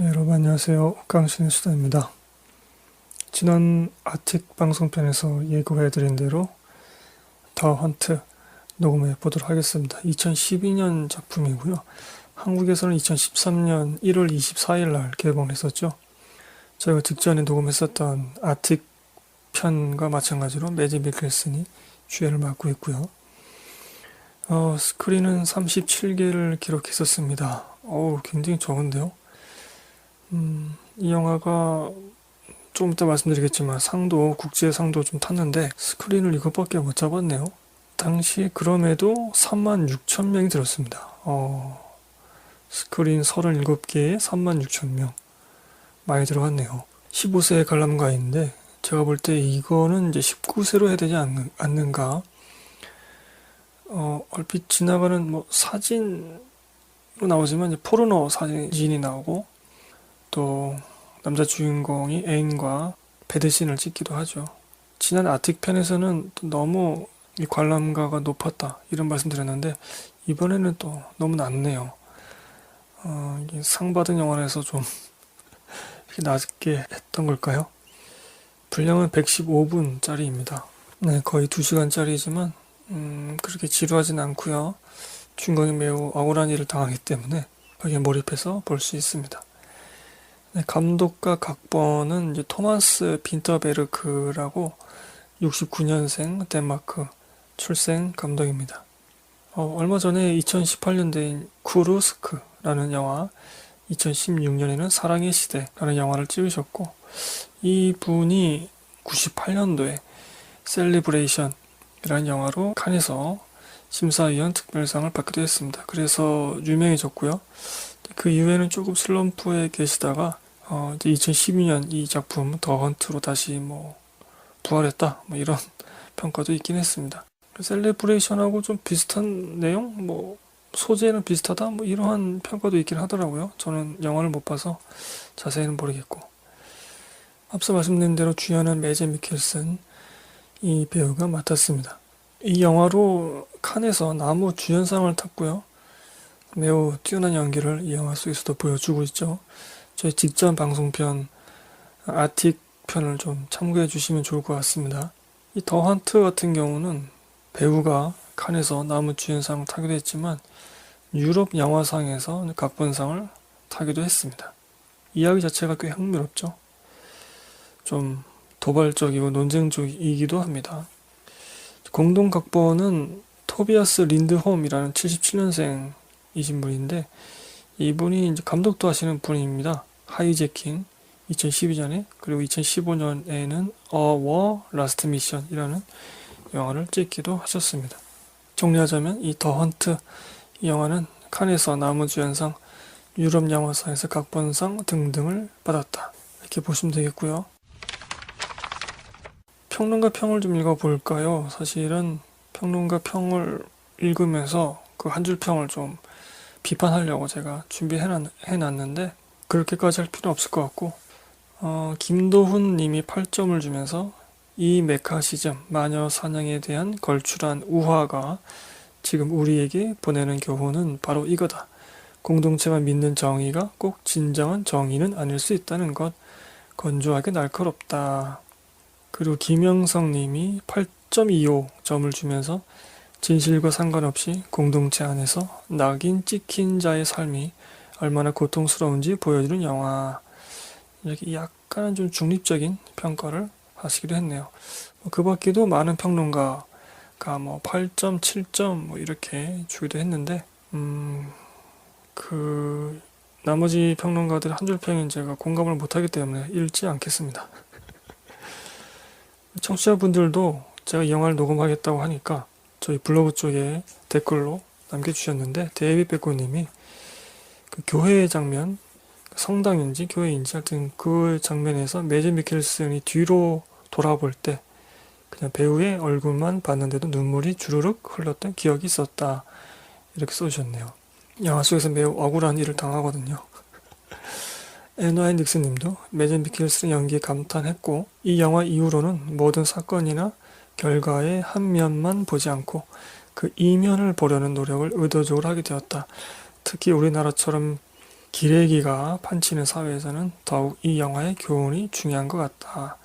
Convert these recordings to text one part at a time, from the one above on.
네, 여러분 안녕하세요. 강신의 수다입니다. 지난 아틱 방송편에서 예고해드린 대로 더 헌트 녹음해 보도록 하겠습니다. 2012년 작품이고요. 한국에서는 2013년 1월 24일 날 개봉했었죠. 저희가 직전에 녹음했었던 아틱 편과 마찬가지로 매지 미켈슨이 주연을 맡고 있고요. 스크린은 37개를 기록했었습니다. 굉장히 적은데요. 이 영화가 좀 이따 말씀드리겠지만 국제상도 좀 탔는데 스크린을 이것밖에 못 잡았네요. 당시 그럼에도 36,000명이 들었습니다. 스크린 37개에 36,000명. 많이 들어갔네요. 15세 관람가인데 제가 볼 때 이거는 이제 19세로 해야 되지 않는가. 얼핏 지나가는 뭐 사진으로 나오지만 이제 포르노 사진이 나오고 또 남자 주인공이 애인과 배드신을 찍기도 하죠. 지난 아틱 편에서는 또 너무 이 관람가가 높았다 이런 말씀 드렸는데 이번에는 또 너무 낮네요. 이게 상 받은 영화라서 좀 이렇게 낮게 했던 걸까요? 분량은 115분짜리입니다. 네, 거의 2시간짜리지만 그렇게 지루하진 않고요. 주인공이 매우 억울한 일을 당하기 때문에 거기에 몰입해서 볼 수 있습니다. 네, 감독과 각본은 이제 토마스 빈터베르크라고 69년생 덴마크 출생 감독입니다. 얼마 전에 2018년대인 쿠루스크라는 영화, 2016년에는 사랑의 시대라는 영화를 찍으셨고 이분이 98년도에 셀리브레이션이라는 영화로 칸에서 심사위원 특별상을 받기도 했습니다. 그래서 유명해졌고요. 그 이후에는 조금 슬럼프에 계시다가 이제 2012년 이 작품 더 헌트로 다시 부활했다 이런 평가도 있긴 했습니다. 셀레브레이션하고 좀 비슷한 내용, 소재는 비슷하다 이러한 평가도 있긴 하더라고요. 저는 영화를 못 봐서 자세히는 모르겠고. 앞서 말씀드린 대로 주연은 매제 미켈슨 이 배우가 맡았습니다. 이 영화로 칸에서 나무 주연상을 탔고요. 매우 뛰어난 연기를 이 영화 속에서도 보여주고 있죠. 저희 직전 방송편 아틱 편을 좀 참고해 주시면 좋을 것 같습니다. 이 더 헌트 같은 경우는 배우가 칸에서 나무 주연상을 타기도 했지만 유럽 영화상에서 각본상을 타기도 했습니다. 이야기 자체가 꽤 흥미롭죠. 좀 도발적이고 논쟁적이기도 합니다. 공동 각본은 토비아스 린드홈이라는 77년생이신 분인데 이분이 이제 감독도 하시는 분입니다. 하이제킹 2012년에 그리고 2015년에는 A War Last Mission이라는 영화를 찍기도 하셨습니다. 정리하자면 이 더 헌트 이 영화는 칸에서 나무주연상, 유럽 영화상에서 각본상 등등을 받았다. 이렇게 보시면 되겠고요. 평론가 평을 좀 읽어볼까요? 사실은 평론가 평을 읽으면서 그 한 줄 평을 좀 비판하려고 제가 준비해놨는데 그렇게까지 할 필요는 없을 것 같고 김도훈 님이 8점을 주면서 이 메카시즘, 마녀 사냥에 대한 걸출한 우화가 지금 우리에게 보내는 교훈은 바로 이거다. 공동체가 믿는 정의가 꼭 진정한 정의는 아닐 수 있다는 것. 건조하게 날카롭다. 그리고 김영성 님이 8.25점을 주면서 진실과 상관없이 공동체 안에서 낙인 찍힌 자의 삶이 얼마나 고통스러운지 보여주는 영화. 이렇게 약간 좀 중립적인 평가를 하시기도 했네요. 그 밖에도 많은 평론가가 8점, 7점 이렇게 주기도 했는데 나머지 평론가들 한 줄 평엔 제가 공감을 못하기 때문에 읽지 않겠습니다. 청취자분들도 제가 이 영화를 녹음하겠다고 하니까 저희 블로그 쪽에 댓글로 남겨주셨는데 데이빗 베코님이 그 교회 장면, 성당인지 교회인지 하여튼 그 장면에서 매제 미켈슨이 뒤로 돌아볼 때 그냥 배우의 얼굴만 봤는데도 눈물이 주르륵 흘렀던 기억이 있었다. 이렇게 써주셨네요. 영화 속에서 매우 억울한 일을 당하거든요. 애너인 닉슨님도 매제 미켈슨의 연기에 감탄했고 이 영화 이후로는 모든 사건이나 결과의 한 면만 보지 않고 그 이면을 보려는 노력을 의도적으로 하게 되었다. 특히 우리나라처럼 기레기가 판치는 사회에서는 더욱 이 영화의 교훈이 중요한 것 같다.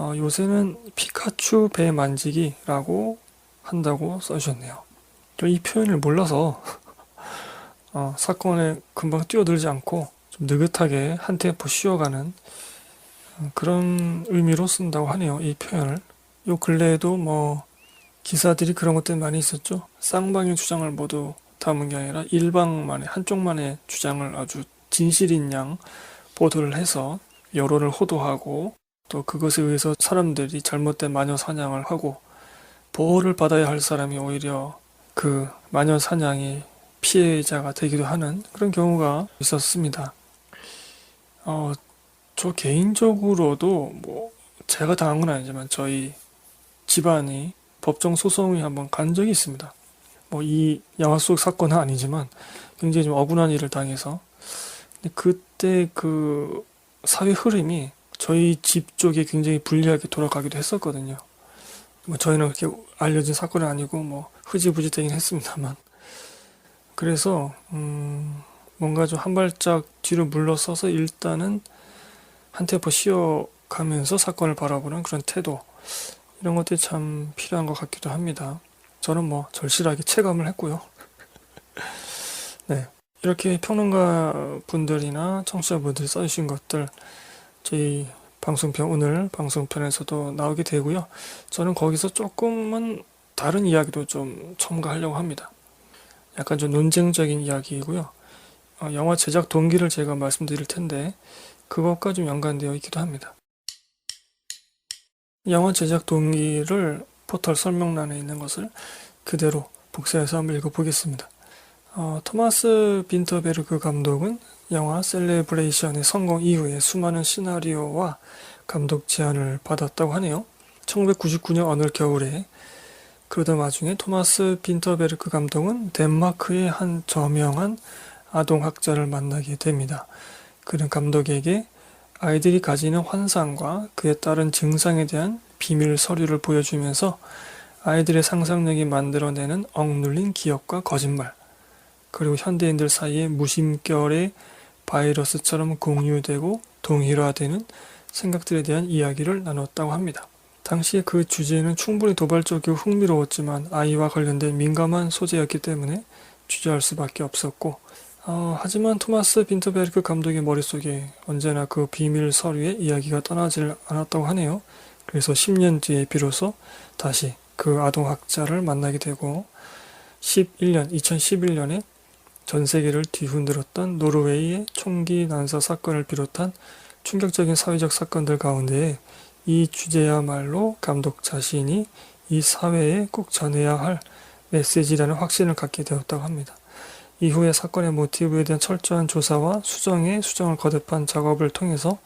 요새는 피카츄 배 만지기라고 한다고 써주셨네요. 이 표현을 몰라서 사건에 금방 뛰어들지 않고 좀 느긋하게 한 템포 쉬어가는 그런 의미로 쓴다고 하네요. 이 표현을. 요 근래에도 뭐 기사들이 그런 것들 많이 있었죠. 쌍방의 주장을 모두 담은 게 아니라 일방만의 한쪽만의 주장을 아주 진실인 양 보도를 해서 여론을 호도하고 또 그것에 의해서 사람들이 잘못된 마녀 사냥을 하고 보호를 받아야 할 사람이 오히려 그 마녀 사냥의 피해자가 되기도 하는 그런 경우가 있었습니다. 저 개인적으로도 뭐 제가 당한 건 아니지만 저희 집안이 법정 소송이 한번 간 적이 있습니다. 뭐 이 영화 속 사건은 아니지만 굉장히 좀 억울한 일을 당해서 근데 그때 그 사회 흐름이 저희 집 쪽에 굉장히 불리하게 돌아가기도 했었거든요. 뭐 저희는 그렇게 알려진 사건은 아니고 뭐 흐지부지 되긴 했습니다만 그래서 뭔가 좀 한 발짝 뒤로 물러서서 일단은 한 템포 쉬어가면서 사건을 바라보는 그런 태도 이런 것들이 참 필요한 것 같기도 합니다. 저는 뭐 절실하게 체감을 했고요. 네. 이렇게 평론가 분들이나 청취자분들이 써주신 것들 저희 방송편 오늘 방송편에서도 나오게 되고요. 저는 거기서 조금은 다른 이야기도 좀 첨가하려고 합니다. 약간 좀 논쟁적인 이야기이고요. 영화 제작 동기를 제가 말씀드릴 텐데 그것과 좀 연관되어 있기도 합니다. 영화 제작 동기를 포털 설명란에 있는 것을 그대로 복사해서 한번 읽어보겠습니다. 토마스 빈터베르그 감독은 영화 셀레브레이션의 성공 이후에 수많은 시나리오와 감독 제안을 받았다고 하네요. 1999년 어느 겨울에 그러던 와중에 토마스 빈터베르크 감독은 덴마크의 한 저명한 아동학자를 만나게 됩니다. 그는 감독에게 아이들이 가지는 환상과 그에 따른 증상에 대한 비밀 서류를 보여주면서 아이들의 상상력이 만들어내는 억눌린 기억과 거짓말, 그리고 현대인들 사이에 무심결의 바이러스처럼 공유되고 동일화되는 생각들에 대한 이야기를 나눴다고 합니다. 당시에 그 주제는 충분히 도발적이고 흥미로웠지만 아이와 관련된 민감한 소재였기 때문에 주저할 수밖에 없었고 하지만 토마스 빈터베르크 감독의 머릿속에 언제나 그 비밀 서류의 이야기가 떠나질 않았다고 하네요. 그래서 10년 뒤에 비로소 다시 그 아동학자를 만나게 되고 2011년에 전 세계를 뒤흔들었던 노르웨이의 총기 난사 사건을 비롯한 충격적인 사회적 사건들 가운데 이 주제야말로 감독 자신이 이 사회에 꼭 전해야 할 메시지라는 확신을 갖게 되었다고 합니다. 이후에 사건의 모티브에 대한 철저한 조사와 수정을 거듭한 작업을 통해서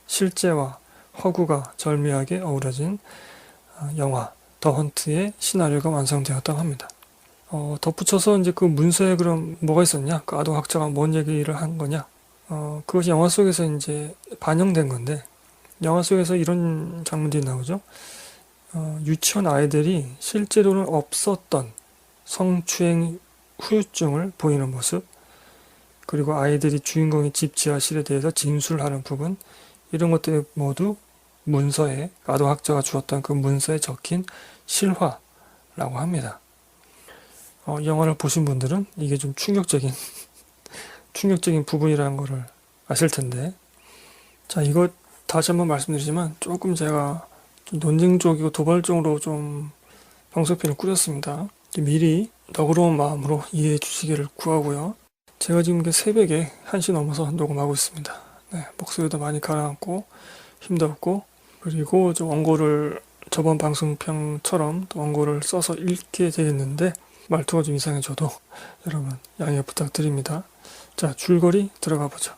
실제와 허구가 절묘하게 어우러진 영화 더 헌트의 시나리오가 완성되었다고 합니다. 덧붙여서 이제 그 문서에 그럼 뭐가 있었냐? 그 아동학자가 뭔 얘기를 한 거냐? 그것이 영화 속에서 이제 반영된 건데 영화 속에서 이런 장면들이 나오죠. 유치원 아이들이 실제로는 없었던 성추행 후유증을 보이는 모습, 그리고 아이들이 주인공의 집 지하실에 대해서 진술하는 부분, 이런 것들이 모두 문서에, 아동학자가 주었던 그 문서에 적힌 실화라고 합니다. 영화를 보신 분들은 이게 좀 충격적인 부분이라는 것을 아실 텐데, 자, 이거 다시 한번 말씀드리지만 조금 제가 좀 논쟁적이고 도발적으로 좀 방송편을 꾸렸습니다. 미리 너그러운 마음으로 이해해 주시기를 구하고요. 제가 지금 새벽에 1시 넘어서 녹음하고 있습니다. 네, 목소리도 많이 가라앉고 힘도 없고, 그리고 좀 원고를 저번 방송편처럼 또 원고를 써서 읽게 되겠는데 말투가 좀 이상해져도 여러분 양해 부탁드립니다. 자, 줄거리 들어가 보죠.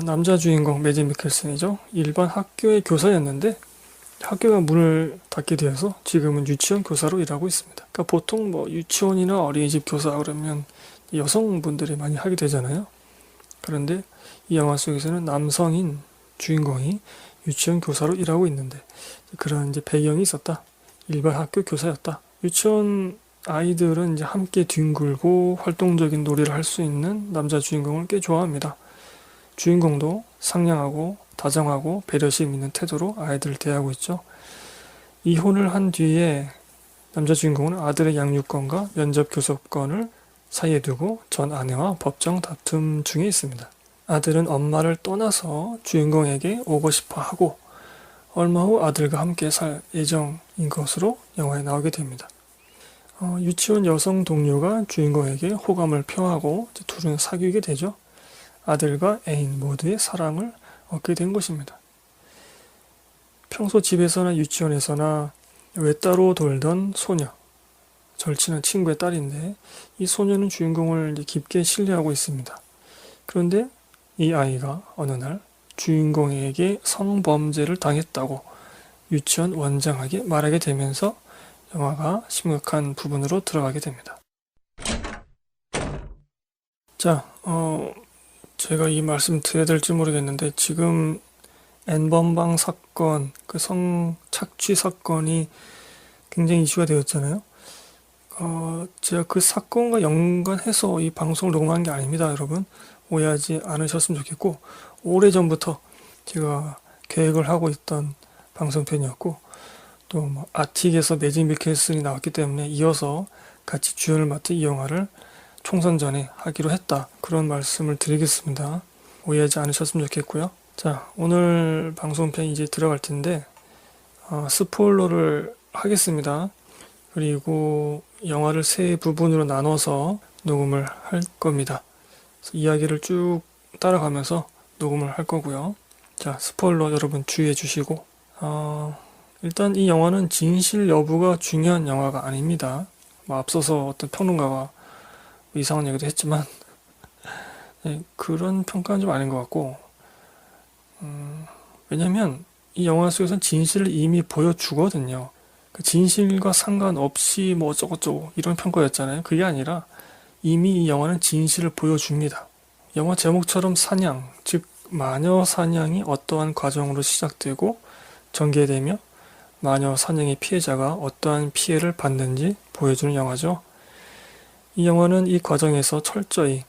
남자 주인공 매지 미켈슨이죠. 일반 학교의 교사였는데 학교가 문을 닫게 되어서 지금은 유치원 교사로 일하고 있습니다. 그러니까 보통 뭐 유치원이나 어린이집 교사 그러면 여성분들이 많이 하게 되잖아요. 그런데 이 영화 속에서는 남성인 주인공이 유치원 교사로 일하고 있는데 그런 이제 배경이 있었다. 일반 학교 교사였다. 유치원 아이들은 이제 함께 뒹굴고 활동적인 놀이를 할 수 있는 남자 주인공을 꽤 좋아합니다. 주인공도 상냥하고 다정하고 배려심 있는 태도로 아이들을 대하고 있죠. 이혼을 한 뒤에 남자 주인공은 아들의 양육권과 면접 교섭권을 사이에 두고 전 아내와 법정 다툼 중에 있습니다. 아들은 엄마를 떠나서 주인공에게 오고 싶어 하고 얼마 후 아들과 함께 살 예정인 것으로 영화에 나오게 됩니다. 유치원 여성 동료가 주인공에게 호감을 표하고 둘은 사귀게 되죠. 아들과 애인 모두의 사랑을 얻게 된 것입니다. 평소 집에서나 유치원에서나 외따로 돌던 소녀, 절친한 친구의 딸인데 이 소녀는 주인공을 깊게 신뢰하고 있습니다. 그런데 이 아이가 어느 날 주인공에게 성범죄를 당했다고 유치원 원장에게 말하게 되면서 영화가 심각한 부분으로 들어가게 됩니다. 자, 제가 이 말씀 드려야 될지 모르겠는데 지금 N번방 사건, 그 성착취 사건이 굉장히 이슈가 되었잖아요. 제가 그 사건과 연관해서 이 방송을 녹음한 게 아닙니다, 여러분. 오해하지 않으셨으면 좋겠고, 오래전부터 제가 계획을 하고 있던 방송편이었고, 또 뭐 아틱에서 매직 미켈슨이 나왔기 때문에 이어서 같이 주연을 맡은 이 영화를 총선 전에 하기로 했다. 그런 말씀을 드리겠습니다. 오해하지 않으셨으면 좋겠고요. 자, 오늘 방송편 이제 들어갈 텐데, 스포일러를 하겠습니다. 그리고 영화를 세 부분으로 나눠서 녹음을 할 겁니다. 이야기를 쭉 따라가면서 녹음을 할 거고요. 자, 스포일러 여러분 주의해 주시고, 일단 이 영화는 진실 여부가 중요한 영화가 아닙니다. 뭐 앞서서 어떤 평론가가 이상한 얘기도 했지만, 네, 그런 평가는 좀 아닌 것 같고, 왜냐면 이 영화 속에서는 진실을 이미 보여주거든요. 그 진실과 상관없이 뭐 어쩌고저쩌고 이런 평가였잖아요. 그게 아니라 이미 이 영화는 진실을 보여줍니다. 영화 제목처럼 사냥, 즉 마녀 사냥이 어떠한 과정으로 시작되고 전개되며 마녀 사냥의 피해자가 어떠한 피해를 받는지 보여주는 영화죠. 이 영화는 이 과정에서 철저히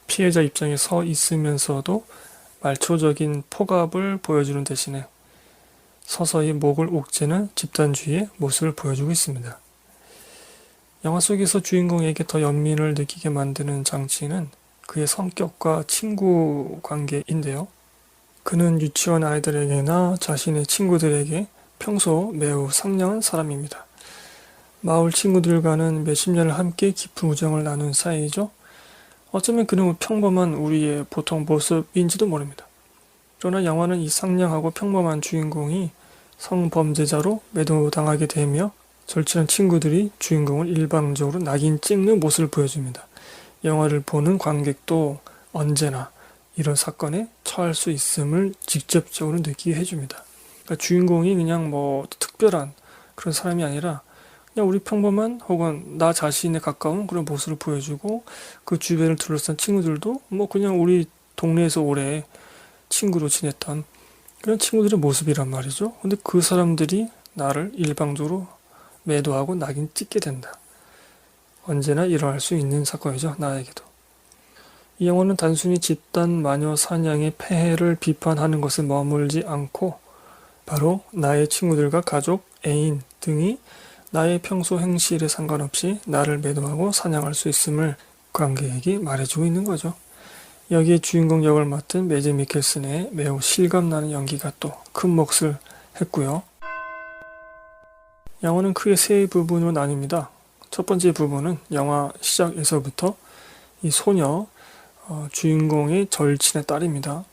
피해자 입장에 서 있으면서도 말초적인 폭압을 보여주는 대신에 서서히 목을 옥죄는 집단주의의 모습을 보여주고 있습니다. 영화 속에서 주인공에게 더 연민을 느끼게 만드는 장치는 그의 성격과 친구 관계인데요. 그는 유치원 아이들에게나 자신의 친구들에게 평소 매우 상냥한 사람입니다. 마을 친구들과는 몇십 년을 함께 깊은 우정을 나눈 사이이죠. 어쩌면 그는 평범한 우리의 보통 모습인지도 모릅니다. 그러나 영화는 이 상냥하고 평범한 주인공이 성범죄자로 매도당하게 되며 절친한 친구들이 주인공을 일방적으로 낙인 찍는 모습을 보여줍니다. 영화를 보는 관객도 언제나 이런 사건에 처할 수 있음을 직접적으로 느끼게 해줍니다. 그러니까 주인공이 그냥 뭐 특별한 그런 사람이 아니라 그냥 우리 평범한 혹은 나 자신에 가까운 그런 모습을 보여주고 그 주변을 둘러싼 친구들도 뭐 그냥 우리 동네에서 오래 친구로 지냈던 그런 친구들의 모습이란 말이죠. 근데 그 사람들이 나를 일방적으로 매도하고 낙인 찍게 된다. 언제나 일어날 수 있는 사건이죠. 나에게도. 이 영화는 단순히 집단 마녀 사냥의 폐해를 비판하는 것에 머물지 않고 바로 나의 친구들과 가족, 애인 등이 나의 평소 행실에 상관없이 나를 매도하고 사냥할 수 있음을 관객에게 말해주고 있는 거죠. 여기에 주인공 역을 맡은 매직 미켈슨의 매우 실감나는 연기가 또 큰 몫을 했고요. 영화는 크게 세 부분으로 나뉩니다. 첫 번째 부분은 영화 시작에서부터 이 소녀, 주인공의 절친의 딸입니다.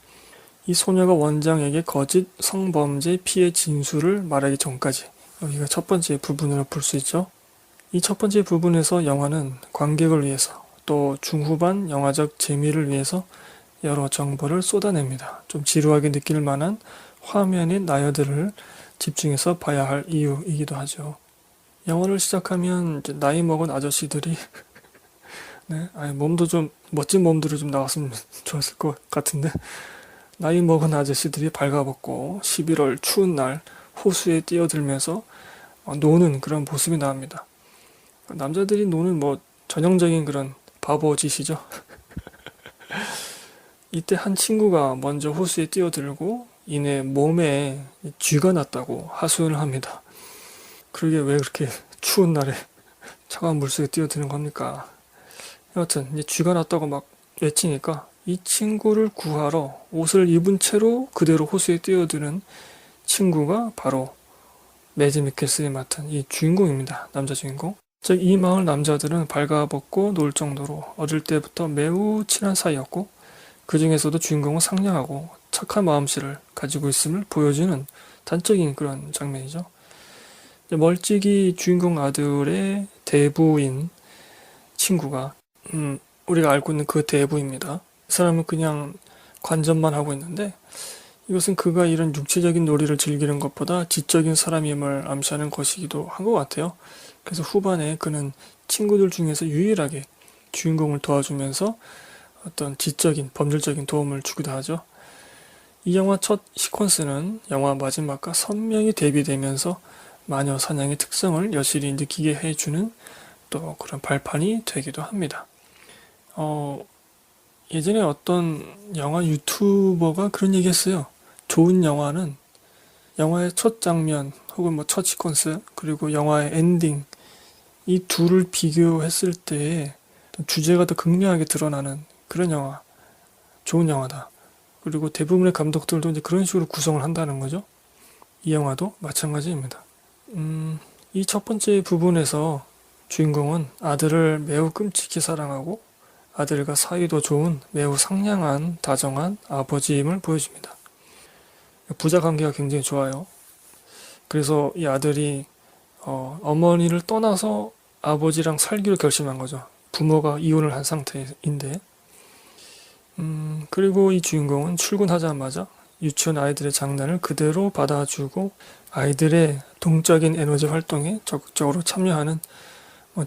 이 소녀가 원장에게 거짓 성범죄 피해 진술을 말하기 전까지 여기가 첫 번째 부분으로 볼 수 있죠. 이 첫 번째 부분에서 영화는 관객을 위해서 또 중후반 영화적 재미를 위해서 여러 정보를 쏟아냅니다. 좀 지루하게 느낄 만한 화면의 나열들을 집중해서 봐야 할 이유이기도 하죠. 영화를 시작하면 이제 나이 먹은 아저씨들이 네, 아니 몸도 좀 멋진 몸들이 좀 나왔으면 좋았을 것 같은데 나이 먹은 아저씨들이 발가벗고 11월 추운 날 호수에 뛰어들면서 노는 그런 모습이 나옵니다. 남자들이 노는 뭐 전형적인 그런 바보 짓이죠. 이때 한 친구가 먼저 호수에 뛰어들고 이내 몸에 쥐가 났다고 하소연을 합니다. 그러게 왜 그렇게 추운 날에 차가운 물속에 뛰어드는 겁니까? 여하튼 이제 쥐가 났다고 막 외치니까 이 친구를 구하러 옷을 입은 채로 그대로 호수에 뛰어드는 친구가 바로 매즈 미켈슨이 맡은 이 주인공입니다. 남자 주인공. 즉 이 마을 남자들은 발가벗고 놀 정도로 어릴 때부터 매우 친한 사이였고 그 중에서도 주인공은 상냥하고 착한 마음씨를 가지고 있음을 보여주는 단적인 그런 장면이죠. 멀찍이 주인공 아들의 대부인 친구가 우리가 알고 있는 그 대부입니다. 이 사람은 그냥 관전만 하고 있는데 이것은 그가 이런 육체적인 놀이를 즐기는 것보다 지적인 사람임을 암시하는 것이기도 한 것 같아요. 그래서 후반에 그는 친구들 중에서 유일하게 주인공을 도와주면서 어떤 지적인, 법률적인 도움을 주기도 하죠. 이 영화 첫 시퀀스는 영화 마지막과 선명히 대비되면서 마녀 사냥의 특성을 여실히 느끼게 해주는 또 그런 발판이 되기도 합니다. 예전에 어떤 영화 유튜버가 그런 얘기 했어요. 좋은 영화는 영화의 첫 장면 혹은 뭐 첫 시퀀스 그리고 영화의 엔딩 이 둘을 비교했을 때 주제가 더 극명하게 드러나는 그런 영화, 좋은 영화다. 그리고 대부분의 감독들도 이제 그런 식으로 구성을 한다는 거죠. 이 영화도 마찬가지입니다. 이 첫 번째 부분에서 주인공은 아들을 매우 끔찍히 사랑하고 아들과 사이도 좋은 매우 상냥한 다정한 아버지임을 보여줍니다. 부자 관계가 굉장히 좋아요. 그래서 이 아들이 어머니를 떠나서 아버지랑 살기로 결심한 거죠. 부모가 이혼을 한 상태인데 그리고 이 주인공은 출근하자마자 유치원 아이들의 장난을 그대로 받아주고 아이들의 동적인 에너지 활동에 적극적으로 참여하는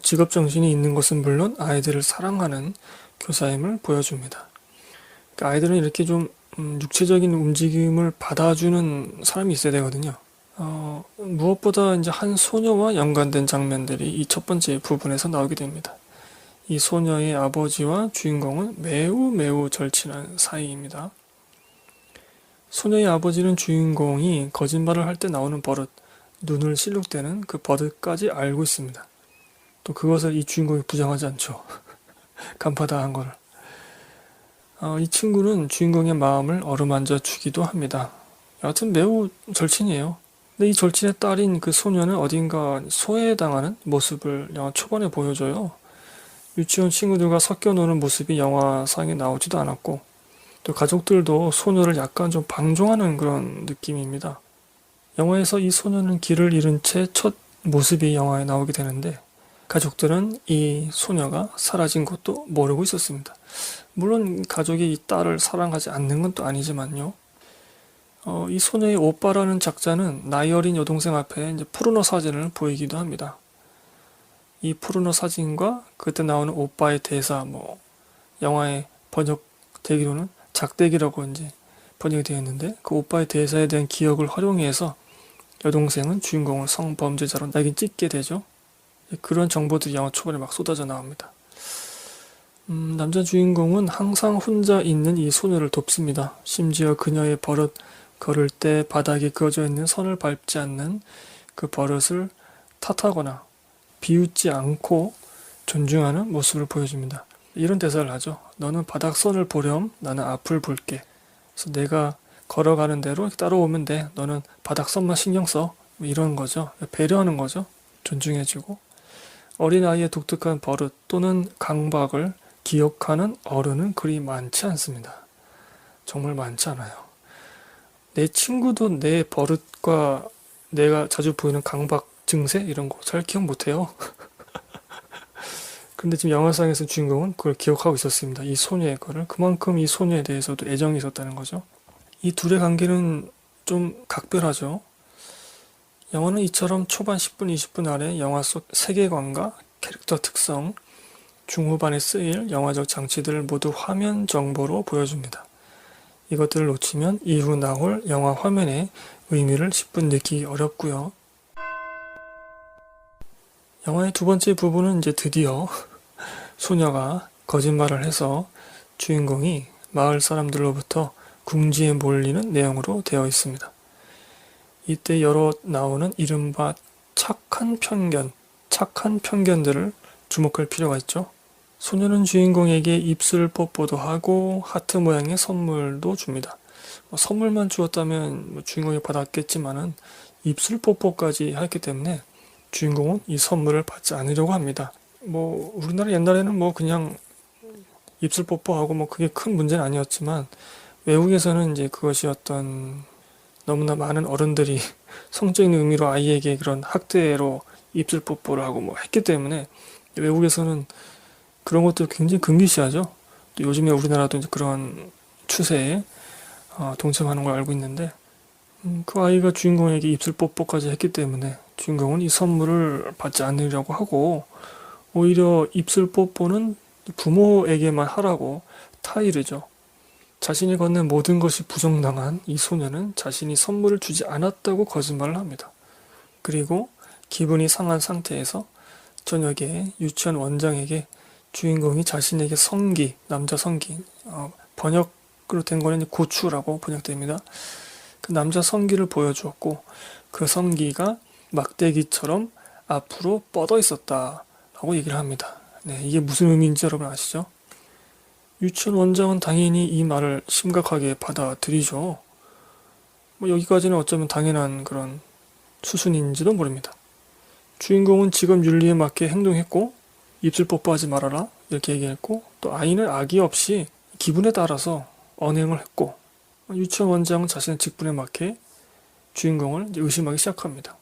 직업정신이 있는 것은 물론 아이들을 사랑하는 교사임을 보여줍니다. 그러니까 아이들은 이렇게 좀 육체적인 움직임을 받아주는 사람이 있어야 되거든요. 무엇보다 이제 한 소녀와 연관된 장면들이 이 첫 번째 부분에서 나오게 됩니다. 이 소녀의 아버지와 주인공은 매우 절친한 사이입니다. 소녀의 아버지는 주인공이 거짓말을 할 때 나오는 버릇, 눈을 실룩대는 그 버릇까지 알고 있습니다. 또 그것을 이 주인공이 부정하지 않죠. 간파당한 걸. 이 친구는 주인공의 마음을 어루만져 주기도 합니다. 여하튼 매우 절친이에요. 근데 이 절친의 딸인 그 소녀는 어딘가 소외당하는 모습을 영화 초반에 보여줘요. 유치원 친구들과 섞여 노는 모습이 영화상에 나오지도 않았고 또 가족들도 소녀를 약간 좀 방종하는 그런 느낌입니다. 영화에서 이 소녀는 길을 잃은 채 첫 모습이 영화에 나오게 되는데 가족들은 이 소녀가 사라진 것도 모르고 있었습니다. 물론 가족이 이 딸을 사랑하지 않는 건 또 아니지만요. 이 소녀의 오빠라는 작자는 나이 어린 여동생 앞에 이제 포르노 사진을 보이기도 합니다. 이 포르노 사진과 그때 나오는 오빠의 대사, 영화의 번역되기로는 작대기라고 이제 번역이 되어 있는데 그 오빠의 대사에 대한 기억을 활용해서 여동생은 주인공을 성범죄자로 낙인 찍게 되죠. 그런 정보들이 영화 초반에 막 쏟아져 나옵니다. 남자 주인공은 항상 혼자 있는 이 소녀를 돕습니다. 심지어 그녀의 버릇, 걸을 때 바닥에 그어져 있는 선을 밟지 않는 그 버릇을 탓하거나 비웃지 않고 존중하는 모습을 보여줍니다. 이런 대사를 하죠. 너는 바닥선을 보렴, 나는 앞을 볼게. 그래서 내가 걸어가는 대로 따라오면 돼. 너는 바닥선만 신경 써. 이런 거죠. 배려하는 거죠. 존중해주고. 어린아이의 독특한 버릇 또는 강박을 기억하는 어른은 그리 많지 않습니다. 정말 많지 않아요. 내 친구도 내 버릇과 내가 자주 보이는 강박 증세 이런 거 잘 기억 못해요. 근데 지금 영화상에서 주인공은 그걸 기억하고 있었습니다. 이 소녀의 거를. 그만큼 이 소녀에 대해서도 애정이 있었다는 거죠. 이 둘의 관계는 좀 각별하죠. 영화는 이처럼 초반 10분, 20분 아래 영화 속 세계관과 캐릭터 특성, 중후반에 쓰일 영화적 장치들을 모두 화면 정보로 보여줍니다. 이것들을 놓치면 이후 나올 영화 화면의 의미를 10분 느끼기 어렵고요. 영화의 두 번째 부분은 이제 드디어 소녀가 거짓말을 해서 주인공이 마을 사람들로부터 궁지에 몰리는 내용으로 되어 있습니다. 이때 여러 나오는 이른바 착한 편견들을 주목할 필요가 있죠. 소녀는 주인공에게 입술 뽀뽀도 하고 하트 모양의 선물도 줍니다. 선물만 주었다면 주인공이 받았겠지만은 입술 뽀뽀까지 했기 때문에 주인공은 이 선물을 받지 않으려고 합니다. 우리나라 옛날에는 그냥 입술 뽀뽀하고 그게 큰 문제는 아니었지만 외국에서는 이제 그것이 어떤 너무나 많은 어른들이 성적인 의미로 아이에게 그런 학대로 입술 뽀뽀를 하고 했기 때문에 외국에서는 그런 것들 굉장히 금기시하죠. 또 요즘에 우리나라도 이제 그런 추세에 동참하는 걸 알고 있는데 그 아이가 주인공에게 입술 뽀뽀까지 했기 때문에 주인공은 이 선물을 받지 않으려고 하고 오히려 입술 뽀뽀는 부모에게만 하라고 타이르죠. 자신이 건넨 모든 것이 부정당한 이 소녀는 자신이 선물을 주지 않았다고 거짓말을 합니다. 그리고 기분이 상한 상태에서 저녁에 유치원 원장에게 주인공이 자신에게 남자 성기, 번역으로 된 거는 고추라고 번역됩니다. 그 남자 성기를 보여주었고 그 성기가 막대기처럼 앞으로 뻗어 있었다라고 얘기를 합니다. 네, 이게 무슨 의미인지 여러분 아시죠? 유치원 원장은 당연히 이 말을 심각하게 받아들이죠. 여기까지는 어쩌면 당연한 그런 수순인지도 모릅니다. 주인공은 직업 윤리에 맞게 행동했고 입술 뽀뽀하지 말아라 이렇게 얘기했고 또 아이는 악의 없이 기분에 따라서 언행을 했고 유치원 원장은 자신의 직분에 맞게 주인공을 의심하기 시작합니다.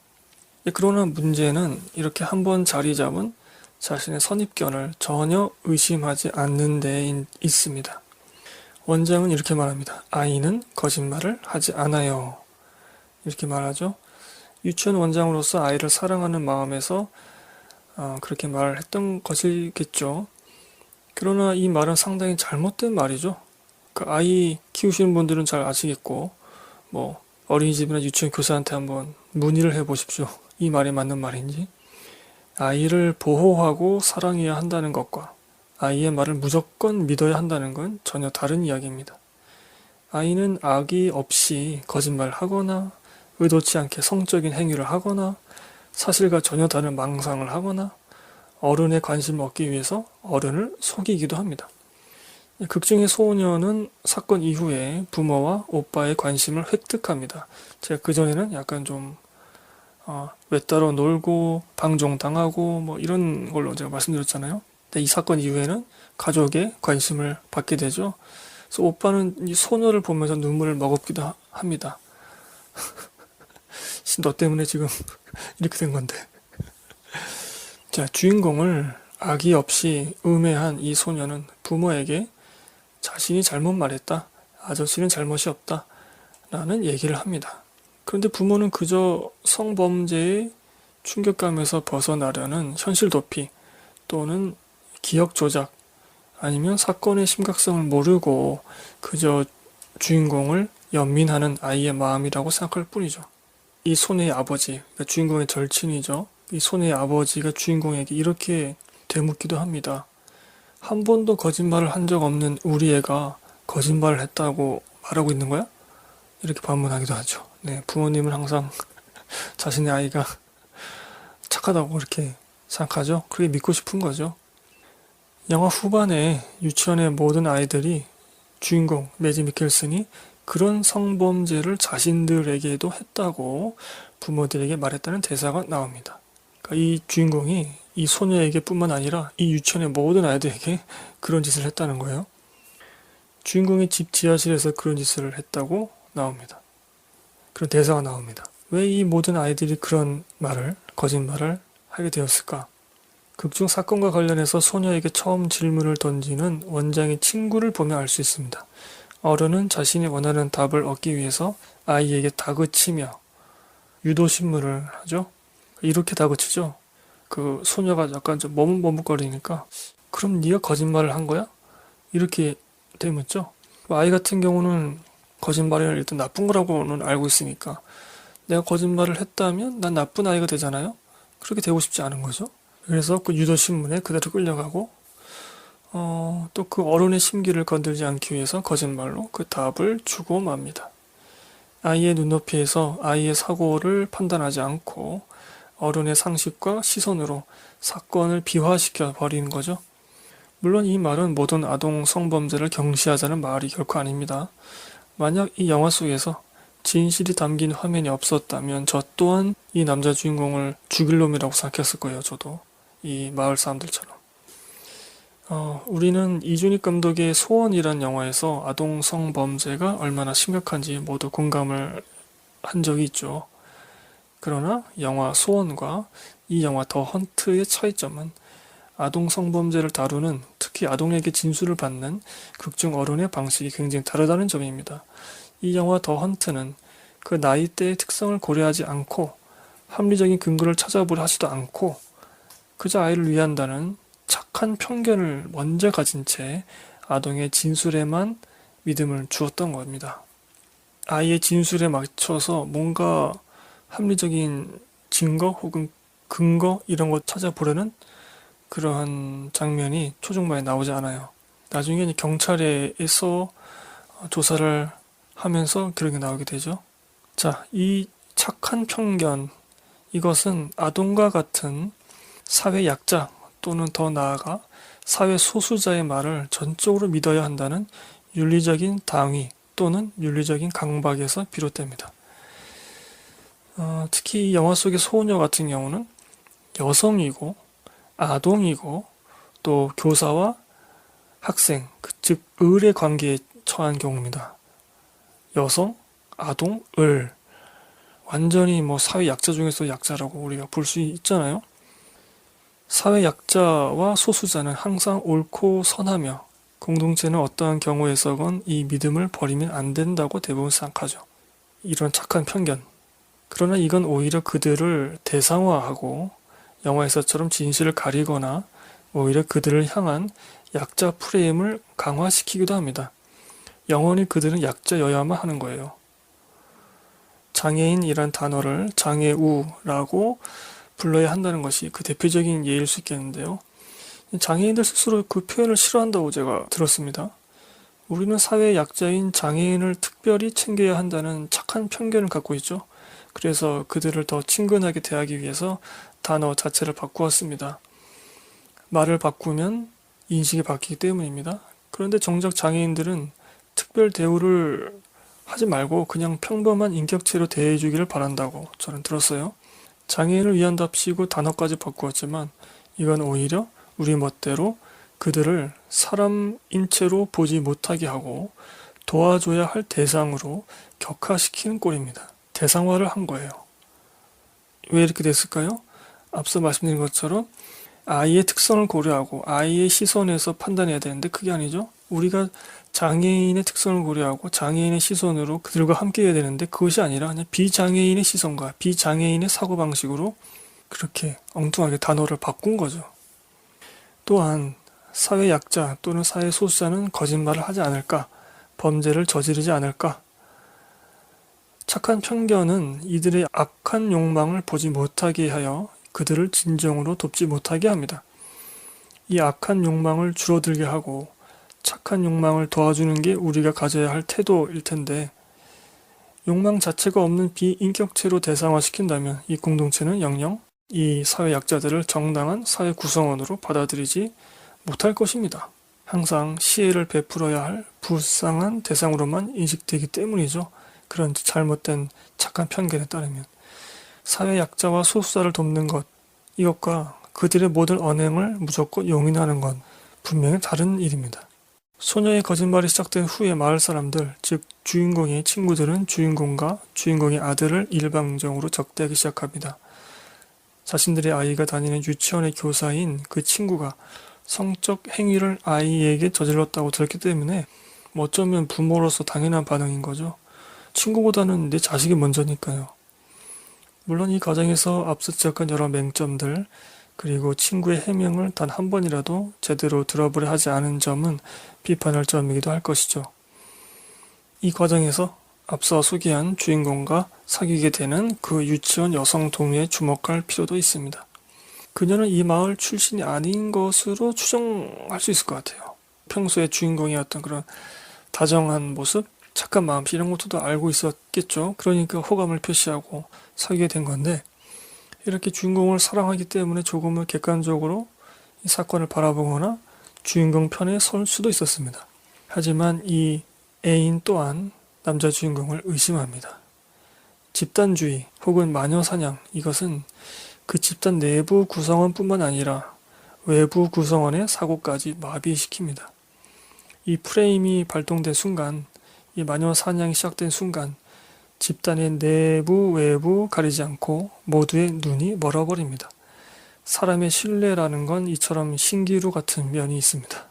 그러나 문제는 이렇게 한번 자리 잡은 자신의 선입견을 전혀 의심하지 않는 데에 있습니다. 원장은 이렇게 말합니다. 아이는 거짓말을 하지 않아요. 이렇게 말하죠. 유치원 원장으로서 아이를 사랑하는 마음에서 그렇게 말을 했던 것이겠죠. 그러나 이 말은 상당히 잘못된 말이죠. 그 아이 키우시는 분들은 잘 아시겠고 어린이집이나 유치원 교사한테 한번 문의를 해보십시오. 이 말이 맞는 말인지. 아이를 보호하고 사랑해야 한다는 것과 아이의 말을 무조건 믿어야 한다는 건 전혀 다른 이야기입니다. 아이는 악의 없이 거짓말을 하거나 의도치 않게 성적인 행위를 하거나 사실과 전혀 다른 망상을 하거나 어른의 관심을 얻기 위해서 어른을 속이기도 합니다. 극중의 소녀는 사건 이후에 부모와 오빠의 관심을 획득합니다. 제가 그전에는 약간 좀 외따로 놀고 방종당하고 이런 걸로 제가 말씀드렸잖아요. 근데 이 사건 이후에는 가족의 관심을 받게 되죠. 그래서 오빠는 이 소녀를 보면서 눈물을 머금기도 합니다. 너 때문에 지금 이렇게 된 건데. 자, 주인공을 악의 없이 음해한 이 소녀는 부모에게 자신이 잘못 말했다. 아저씨는 잘못이 없다. 라는 얘기를 합니다. 그런데 부모는 그저 성범죄의 충격감에서 벗어나려는 현실 도피 또는 기억 조작 아니면 사건의 심각성을 모르고 그저 주인공을 연민하는 아이의 마음이라고 생각할 뿐이죠. 이 소녀의 아버지, 그러니까 주인공의 절친이죠. 이 소녀의 아버지가 주인공에게 이렇게 되묻기도 합니다. 한 번도 거짓말을 한 적 없는 우리 애가 거짓말을 했다고 말하고 있는 거야? 이렇게 반문하기도 하죠. 네, 부모님은 항상 자신의 아이가 착하다고 그렇게 생각하죠. 그게 믿고 싶은 거죠. 영화 후반에 유치원의 모든 아이들이 주인공 매지 미켈슨이 그런 성범죄를 자신들에게도 했다고 부모들에게 말했다는 대사가 나옵니다. 그러니까 이 주인공이 이 소녀에게 뿐만 아니라 이 유치원의 모든 아이들에게 그런 짓을 했다는 거예요. 주인공이 집 지하실에서 그런 짓을 했다고 나옵니다. 그런 대사가 나옵니다. 왜 이 모든 아이들이 그런 거짓말을 하게 되었을까? 극중 사건과 관련해서 소녀에게 처음 질문을 던지는 원장의 친구를 보면 알 수 있습니다. 어른은 자신이 원하는 답을 얻기 위해서 아이에게 다그치며 유도신문을 하죠. 이렇게 다그치죠. 그 소녀가 약간 좀 머뭇머뭇거리니까 그럼 네가 거짓말을 한 거야? 이렇게 되묻죠. 아이 같은 경우는 거짓말을 일단 나쁜 거라고는 알고 있으니까 내가 거짓말을 했다면 난 나쁜 아이가 되잖아요. 그렇게 되고 싶지 않은 거죠. 그래서 그 유도신문에 그대로 끌려가고 또 그 어른의 심기를 건들지 않기 위해서 거짓말로 그 답을 주고 맙니다. 아이의 눈높이에서 아이의 사고를 판단하지 않고 어른의 상식과 시선으로 사건을 비화시켜 버리는 거죠. 물론 이 말은 모든 아동 성범죄를 경시하자는 말이 결코 아닙니다. 만약 이 영화 속에서 진실이 담긴 화면이 없었다면 저 또한 이 남자 주인공을 죽일 놈이라고 생각했을 거예요. 저도 이 마을 사람들처럼. 우리는 이준익 감독의 소원이란 영화에서 아동 성범죄가 얼마나 심각한지 모두 공감을 한 적이 있죠. 그러나 영화 소원과 이 영화 더 헌트의 차이점은 아동 성범죄를 다루는, 특히 아동에게 진술을 받는 극중 어른의 방식이 굉장히 다르다는 점입니다. 이 영화 더 헌트는 그 나이대의 특성을 고려하지 않고 합리적인 근거를 찾아보려 하지도 않고 그저 아이를 위한다는 착한 편견을 먼저 가진 채 아동의 진술에만 믿음을 주었던 겁니다. 아이의 진술에 맞춰서 뭔가 합리적인 증거 혹은 근거 이런 거 찾아보려는 그러한 장면이 초중반에 나오지 않아요. 나중에 경찰에서 조사를 하면서 그런 게 나오게 되죠. 자, 이 착한 편견, 이것은 아동과 같은 사회 약자 또는 더 나아가 사회 소수자의 말을 전적으로 믿어야 한다는 윤리적인 당위 또는 윤리적인 강박에서 비롯됩니다. 특히 이 영화 속의 소녀 같은 경우는 여성이고 아동이고 또 교사와 학생, 즉 을의 관계에 처한 경우입니다. 여성, 아동, 을. 완전히 사회 약자 중에서 약자라고 우리가 볼 수 있잖아요. 사회 약자와 소수자는 항상 옳고 선하며 공동체는 어떠한 경우에서건 이 믿음을 버리면 안 된다고 대부분 생각하죠. 이런 착한 편견. 그러나 이건 오히려 그들을 대상화하고 영화에서처럼 진실을 가리거나 오히려 그들을 향한 약자 프레임을 강화시키기도 합니다. 영원히 그들은 약자여야만 하는 거예요. 장애인이란 단어를 장애우라고 불러야 한다는 것이 그 대표적인 예일 수 있겠는데요. 장애인들 스스로 그 표현을 싫어한다고 제가 들었습니다. 우리는 사회의 약자인 장애인을 특별히 챙겨야 한다는 착한 편견을 갖고 있죠. 그래서 그들을 더 친근하게 대하기 위해서 단어 자체를 바꾸었습니다. 말을 바꾸면 인식이 바뀌기 때문입니다. 그런데 정작 장애인들은 특별 대우를 하지 말고 그냥 평범한 인격체로 대해주기를 바란다고 저는 들었어요. 장애인을 위한답시고 단어까지 바꾸었지만 이건 오히려 우리 멋대로 그들을 사람 인체로 보지 못하게 하고 도와줘야 할 대상으로 격화시키는 꼴입니다. 대상화를 한 거예요. 왜 이렇게 됐을까요? 앞서 말씀드린 것처럼 아이의 특성을 고려하고 아이의 시선에서 판단해야 되는데 그게 아니죠. 우리가 장애인의 특성을 고려하고 장애인의 시선으로 그들과 함께 해야 되는데 그것이 아니라 그냥 비장애인의 시선과 비장애인의 사고방식으로 그렇게 엉뚱하게 단어를 바꾼 거죠. 또한 사회 약자 또는 사회 소수자는 거짓말을 하지 않을까, 범죄를 저지르지 않을까. 착한 편견은 이들의 악한 욕망을 보지 못하게 하여 그들을 진정으로 돕지 못하게 합니다. 이 악한 욕망을 줄어들게 하고 착한 욕망을 도와주는 게 우리가 가져야 할 태도일 텐데 욕망 자체가 없는 비인격체로 대상화시킨다면 이 공동체는 영영 이 사회 약자들을 정당한 사회 구성원으로 받아들이지 못할 것입니다. 항상 시혜를 베풀어야 할 불쌍한 대상으로만 인식되기 때문이죠. 그런 잘못된 착한 편견에 따르면 사회 약자와 소수자를 돕는 것, 이것과 그들의 모든 언행을 무조건 용인하는 건 분명히 다른 일입니다. 소녀의 거짓말이 시작된 후에 마을 사람들, 즉 주인공의 친구들은 주인공과 주인공의 아들을 일방적으로 적대하기 시작합니다. 자신들의 아이가 다니는 유치원의 교사인 그 친구가 성적 행위를 아이에게 저질렀다고 들었기 때문에 어쩌면 부모로서 당연한 반응인 거죠. 친구보다는 내 자식이 먼저니까요. 물론 이 과정에서 앞서 지적한 여러 맹점들 그리고 친구의 해명을 단 한 번이라도 제대로 들어보려 하지 않은 점은 비판할 점이기도 할 것이죠. 이 과정에서 앞서 소개한 주인공과 사귀게 되는 그 유치원 여성 동료에 주목할 필요도 있습니다. 그녀는 이 마을 출신이 아닌 것으로 추정할 수 있을 것 같아요. 평소에 주인공의 어떤 그런 다정한 모습, 착한 마음씨 이런 것도 알고 있었겠죠. 그러니까 호감을 표시하고 사귀게 된 건데 이렇게 주인공을 사랑하기 때문에 조금은 객관적으로 이 사건을 바라보거나 주인공 편에 설 수도 있었습니다. 하지만 이 애인 또한 남자 주인공을 의심합니다. 집단주의 혹은 마녀사냥, 이것은 그 집단 내부 구성원뿐만 아니라 외부 구성원의 사고까지 마비시킵니다. 이 프레임이 발동된 순간, 이 마녀사냥이 시작된 순간 집단의 내부 외부 가리지 않고 모두의 눈이 멀어버립니다. 사람의 신뢰라는 건 이처럼 신기루 같은 면이 있습니다.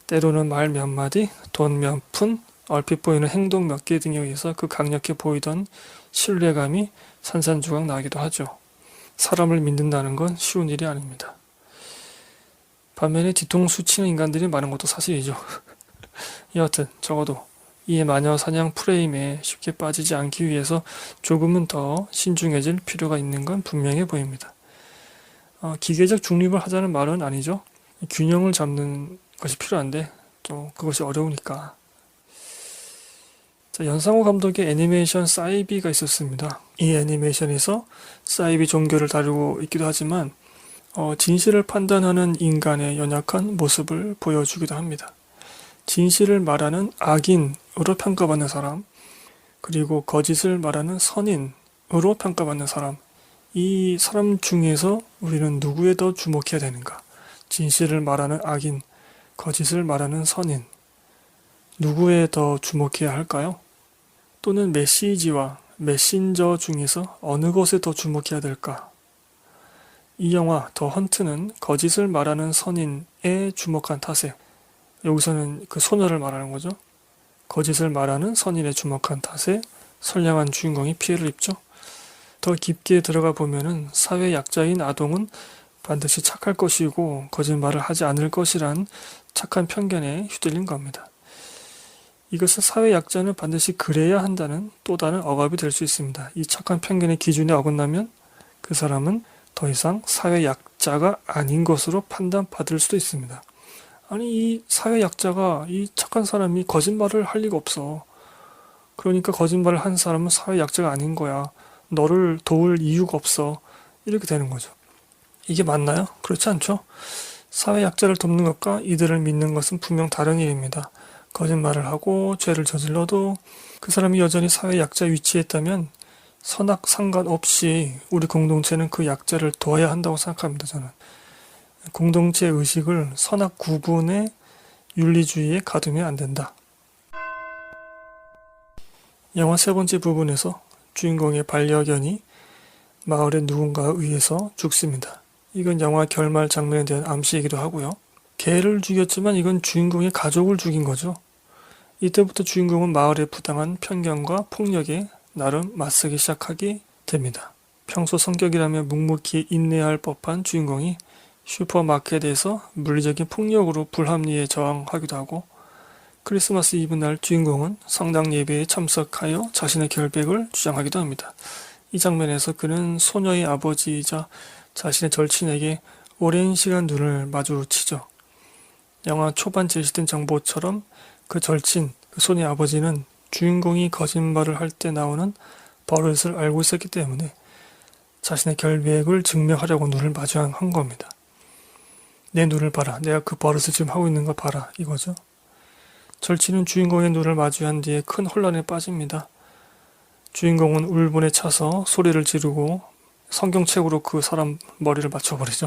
때로는 말 몇 마디, 돈 몇 푼, 얼핏 보이는 행동 몇 개 등에 의해서 그 강력해 보이던 신뢰감이 산산조각 나기도 하죠. 사람을 믿는다는 건 쉬운 일이 아닙니다. 반면에 뒤통수 치는 인간들이 많은 것도 사실이죠. 여하튼 적어도 이 마녀 사냥 프레임에 쉽게 빠지지 않기 위해서 조금은 더 신중해질 필요가 있는 건 분명해 보입니다. 기계적 중립을 하자는 말은 아니죠. 균형을 잡는 것이 필요한데 또 그것이 어려우니까. 자, 연상호 감독의 애니메이션 사이비가 있었습니다. 이 애니메이션에서 사이비 종교를 다루고 있기도 하지만 진실을 판단하는 인간의 연약한 모습을 보여주기도 합니다. 진실을 말하는 악인으로 평가받는 사람, 그리고 거짓을 말하는 선인으로 평가받는 사람, 이 사람 중에서 우리는 누구에 더 주목해야 되는가? 진실을 말하는 악인, 거짓을 말하는 선인, 누구에 더 주목해야 할까요? 또는 메시지와 메신저 중에서 어느 것에 더 주목해야 될까? 이 영화 더 헌트는 거짓을 말하는 선인에 주목한 탓에, 여기서는 그 소녀를 말하는 거죠. 거짓을 말하는 선인에 주목한 탓에 선량한 주인공이 피해를 입죠. 더 깊게 들어가 보면은 사회 약자인 아동은 반드시 착할 것이고 거짓말을 하지 않을 것이란 착한 편견에 휘둘린 겁니다. 이것은 사회 약자는 반드시 그래야 한다는 또 다른 억압이 될 수 있습니다. 이 착한 편견의 기준에 어긋나면 그 사람은 더 이상 사회 약자가 아닌 것으로 판단받을 수도 있습니다. 아니, 이 사회 약자가, 이 착한 사람이 거짓말을 할 리가 없어. 그러니까 거짓말을 한 사람은 사회 약자가 아닌 거야. 너를 도울 이유가 없어. 이렇게 되는 거죠. 이게 맞나요? 그렇지 않죠? 사회 약자를 돕는 것과 이들을 믿는 것은 분명 다른 일입니다. 거짓말을 하고 죄를 저질러도 그 사람이 여전히 사회 약자 위치에 있다면 선악 상관없이 우리 공동체는 그 약자를 도와야 한다고 생각합니다, 저는. 공동체 의식을 선악 구분의 윤리주의에 가두면 안 된다. 영화 세 번째 부분에서 주인공의 반려견이 마을의 누군가에 의해서 죽습니다. 이건 영화 결말 장면에 대한 암시이기도 하고요. 개를 죽였지만 이건 주인공의 가족을 죽인 거죠. 이때부터 주인공은 마을의 부당한 편견과 폭력에 나름 맞서기 시작하게 됩니다. 평소 성격이라면 묵묵히 인내할 법한 주인공이 슈퍼마켓에서 물리적인 폭력으로 불합리에 저항하기도 하고, 크리스마스 이브날 주인공은 성당 예배에 참석하여 자신의 결백을 주장하기도 합니다. 이 장면에서 그는 소녀의 아버지이자 자신의 절친에게 오랜 시간 눈을 마주치죠. 영화 초반 제시된 정보처럼 그 절친, 그 소녀의 아버지는 주인공이 거짓말을 할 때 나오는 버릇을 알고 있었기 때문에 자신의 결백을 증명하려고 눈을 마주한 겁니다. 내 눈을 봐라. 내가 그 버릇을 지금 하고 있는 거 봐라. 이거죠. 절친은 주인공의 눈을 마주한 뒤에 큰 혼란에 빠집니다. 주인공은 울분에 차서 소리를 지르고 성경책으로 그 사람 머리를 맞춰버리죠.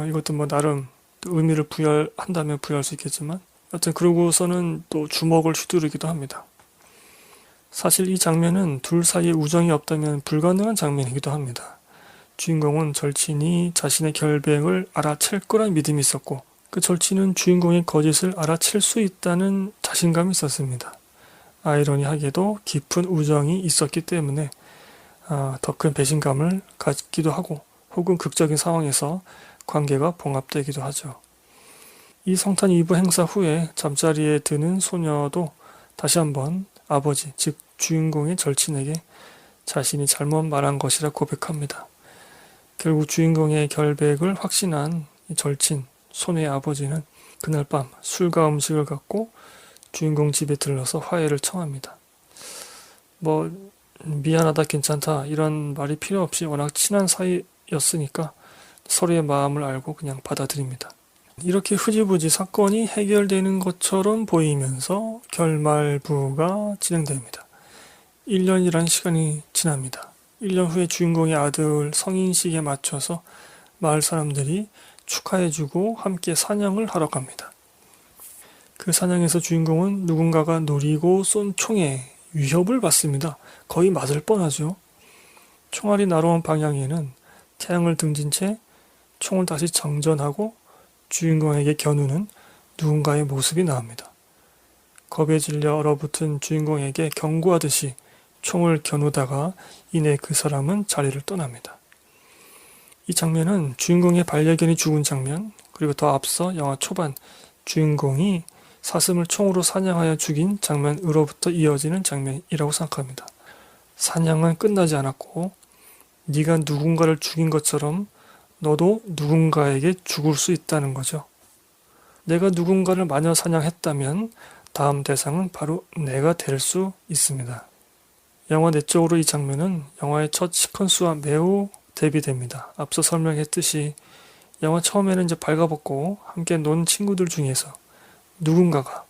이것도 뭐 나름 의미를 부여한다면 부여할 수 있겠지만, 여튼 그러고서는 또 주먹을 휘두르기도 합니다. 사실 이 장면은 둘 사이에 우정이 없다면 불가능한 장면이기도 합니다. 주인공은 절친이 자신의 결백을 알아챌 거란 믿음이 있었고, 그 절친은 주인공의 거짓을 알아챌 수 있다는 자신감이 있었습니다. 아이러니하게도 깊은 우정이 있었기 때문에 더 큰 배신감을 갖기도 하고, 혹은 극적인 상황에서 관계가 봉합되기도 하죠. 이 성탄 이브 행사 후에 잠자리에 드는 소녀도 다시 한번 아버지, 즉 주인공의 절친에게 자신이 잘못 말한 것이라 고백합니다. 결국 주인공의 결백을 확신한 이 절친, 소녀의 아버지는 그날 밤 술과 음식을 갖고 주인공 집에 들러서 화해를 청합니다. 뭐 미안하다, 괜찮다 이런 말이 필요 없이 워낙 친한 사이였으니까 서로의 마음을 알고 그냥 받아들입니다. 이렇게 흐지부지 사건이 해결되는 것처럼 보이면서 결말부가 진행됩니다. 1년이란 시간이 지납니다. 1년 후에 주인공의 아들 성인식에 맞춰서 마을 사람들이 축하해주고 함께 사냥을 하러 갑니다. 그 사냥에서 주인공은 누군가가 노리고 쏜 총에 위협을 받습니다. 거의 맞을 뻔하죠. 총알이 날아온 방향에는 태양을 등진 채 총을 다시 정전하고 주인공에게 겨누는 누군가의 모습이 나옵니다. 겁에 질려 얼어붙은 주인공에게 경고하듯이 총을 겨누다가 이내 그 사람은 자리를 떠납니다. 이 장면은 주인공의 반려견이 죽은 장면, 그리고 더 앞서 영화 초반 주인공이 사슴을 총으로 사냥하여 죽인 장면으로부터 이어지는 장면이라고 생각합니다. 사냥은 끝나지 않았고 네가 누군가를 죽인 것처럼 너도 누군가에게 죽을 수 있다는 거죠. 내가 누군가를 마녀 사냥했다면 다음 대상은 바로 내가 될 수 있습니다. 영화 내적으로 이 장면은 영화의 첫 시퀀스와 매우 대비됩니다. 앞서 설명했듯이 영화 처음에는 이제 발가벗고 함께 논 친구들 중에서 누군가가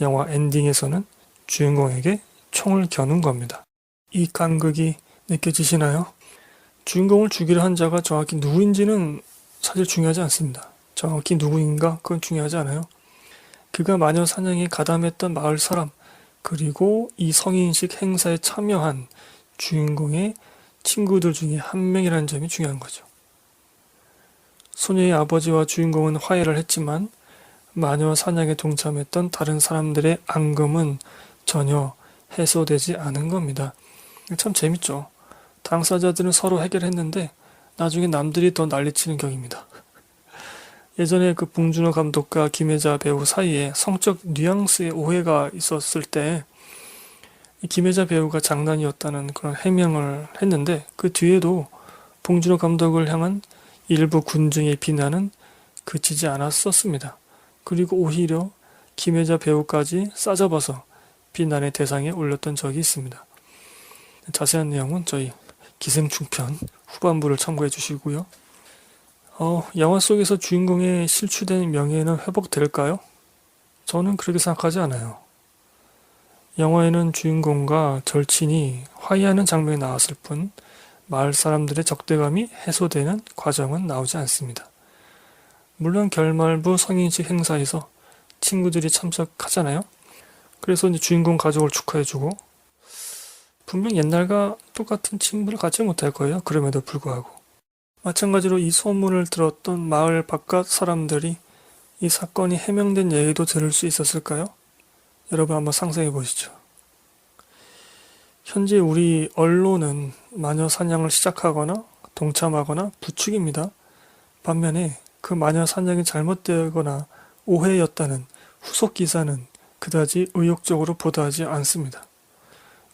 영화 엔딩에서는 주인공에게 총을 겨눈 겁니다. 이 간극이 느껴지시나요? 주인공을 죽이려 한 자가 정확히 누구인지는 사실 중요하지 않습니다. 정확히 누구인가 그건 중요하지 않아요. 그가 마녀 사냥에 가담했던 마을 사람, 그리고 이 성인식 행사에 참여한 주인공의 친구들 중에 한 명이라는 점이 중요한 거죠. 소녀의 아버지와 주인공은 화해를 했지만 마녀 사냥에 동참했던 다른 사람들의 앙금은 전혀 해소되지 않은 겁니다. 참 재밌죠. 당사자들은 서로 해결했는데 나중에 남들이 더 난리치는 격입니다. 예전에 그 봉준호 감독과 김혜자 배우 사이에 성적 뉘앙스의 오해가 있었을 때 김혜자 배우가 장난이었다는 그런 해명을 했는데 그 뒤에도 봉준호 감독을 향한 일부 군중의 비난은 그치지 않았었습니다. 그리고 오히려 김혜자 배우까지 싸잡아서 비난의 대상에 올렸던 적이 있습니다. 자세한 내용은 저희 기생충편 후반부를 참고해 주시고요. 영화 속에서 주인공의 실추된 명예는 회복될까요? 저는 그렇게 생각하지 않아요. 영화에는 주인공과 절친이 화해하는 장면이 나왔을 뿐 마을 사람들의 적대감이 해소되는 과정은 나오지 않습니다. 물론 결말부 성인식 행사에서 친구들이 참석하잖아요. 그래서 이제 주인공 가족을 축하해주고 분명 옛날과 똑같은 친분을 갖지 못할 거예요. 그럼에도 불구하고. 마찬가지로 이 소문을 들었던 마을 바깥 사람들이 이 사건이 해명된 얘기도 들을 수 있었을까요? 여러분 한번 상상해 보시죠. 현재 우리 언론은 마녀 사냥을 시작하거나 동참하거나 부추깁니다. 반면에 그 마녀 사냥이 잘못되거나 오해였다는 후속 기사는 그다지 의욕적으로 보도하지 않습니다.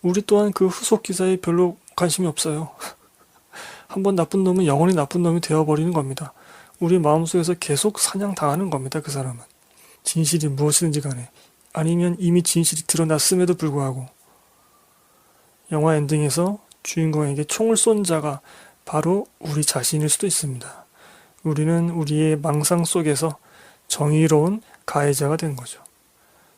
우리 또한 그 후속 기사에 별로 관심이 없어요. 한번 나쁜 놈은 영원히 나쁜 놈이 되어버리는 겁니다. 우리 마음속에서 계속 사냥당하는 겁니다. 그 사람은. 진실이 무엇이든지 간에. 아니면 이미 진실이 드러났음에도 불구하고 영화 엔딩에서 주인공에게 총을 쏜 자가 바로 우리 자신일 수도 있습니다. 우리는 우리의 망상 속에서 정의로운 가해자가 된 거죠.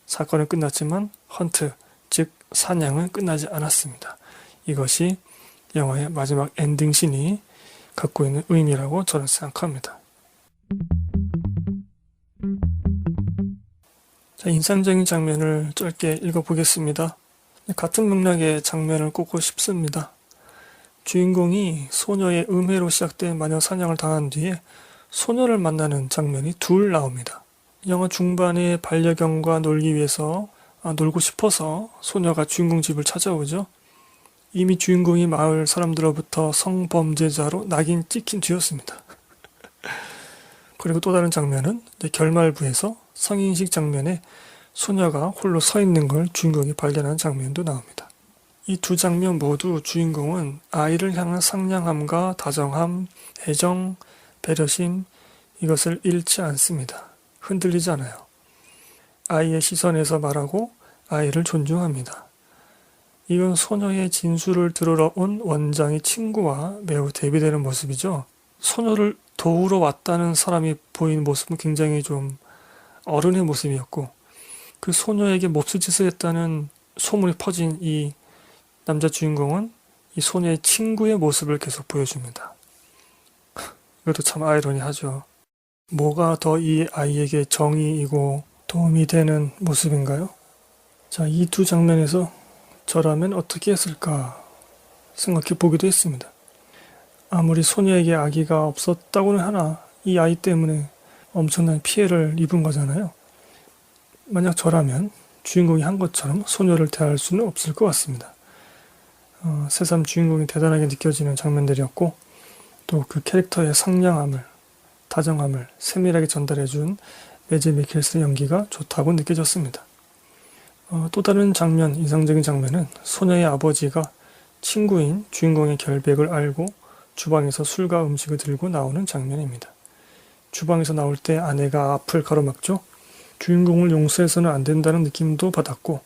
사건은 끝났지만 헌트, 즉 사냥은 끝나지 않았습니다. 이것이 영화의 마지막 엔딩신이 갖고 있는 의미라고 저는 생각합니다. 자, 인상적인 장면을 짧게 읽어보겠습니다. 같은 맥락의 장면을 꼽고 싶습니다. 주인공이 소녀의 음해로 시작된 마녀 사냥을 당한 뒤에 소녀를 만나는 장면이 둘 나옵니다. 영화 중반에 반려견과 놀기 위해서 놀고 싶어서 소녀가 주인공 집을 찾아오죠. 이미 주인공이 마을 사람들로부터 성범죄자로 낙인 찍힌 뒤였습니다. 그리고 또 다른 장면은 이제 결말부에서 성인식 장면에 소녀가 홀로 서 있는 걸 주인공이 발견하는 장면도 나옵니다. 이 두 장면 모두 주인공은 아이를 향한 상냥함과 다정함, 애정, 배려심 이것을 잃지 않습니다. 흔들리지 않아요. 아이의 시선에서 말하고 아이를 존중합니다. 이건 소녀의 진술을 들으러 온 원장의 친구와 매우 대비되는 모습이죠. 소녀를 도우러 왔다는 사람이 보이는 모습은 굉장히 좀 어른의 모습이었고 그 소녀에게 몹쓸 짓을 했다는 소문이 퍼진 이 남자 주인공은 이 소녀의 친구의 모습을 계속 보여줍니다. 이것도 참 아이러니하죠. 뭐가 더 이 아이에게 정의이고 도움이 되는 모습인가요? 자, 이 두 장면에서 저라면 어떻게 했을까 생각해 보기도 했습니다. 아무리 소녀에게 아기가 없었다고는 하나 이 아이 때문에 엄청난 피해를 입은 거잖아요. 만약 저라면 주인공이 한 것처럼 소녀를 대할 수는 없을 것 같습니다. 새삼 주인공이 대단하게 느껴지는 장면들이었고 또 그 캐릭터의 상냥함을, 다정함을 세밀하게 전달해준 매즈 미켈슨의 연기가 좋다고 느껴졌습니다. 또 다른 장면, 인상적인 장면은 소녀의 아버지가 친구인 주인공의 결백을 알고 주방에서 술과 음식을 들고 나오는 장면입니다. 주방에서 나올 때 아내가 앞을 가로막죠. 주인공을 용서해서는 안 된다는 느낌도 받았고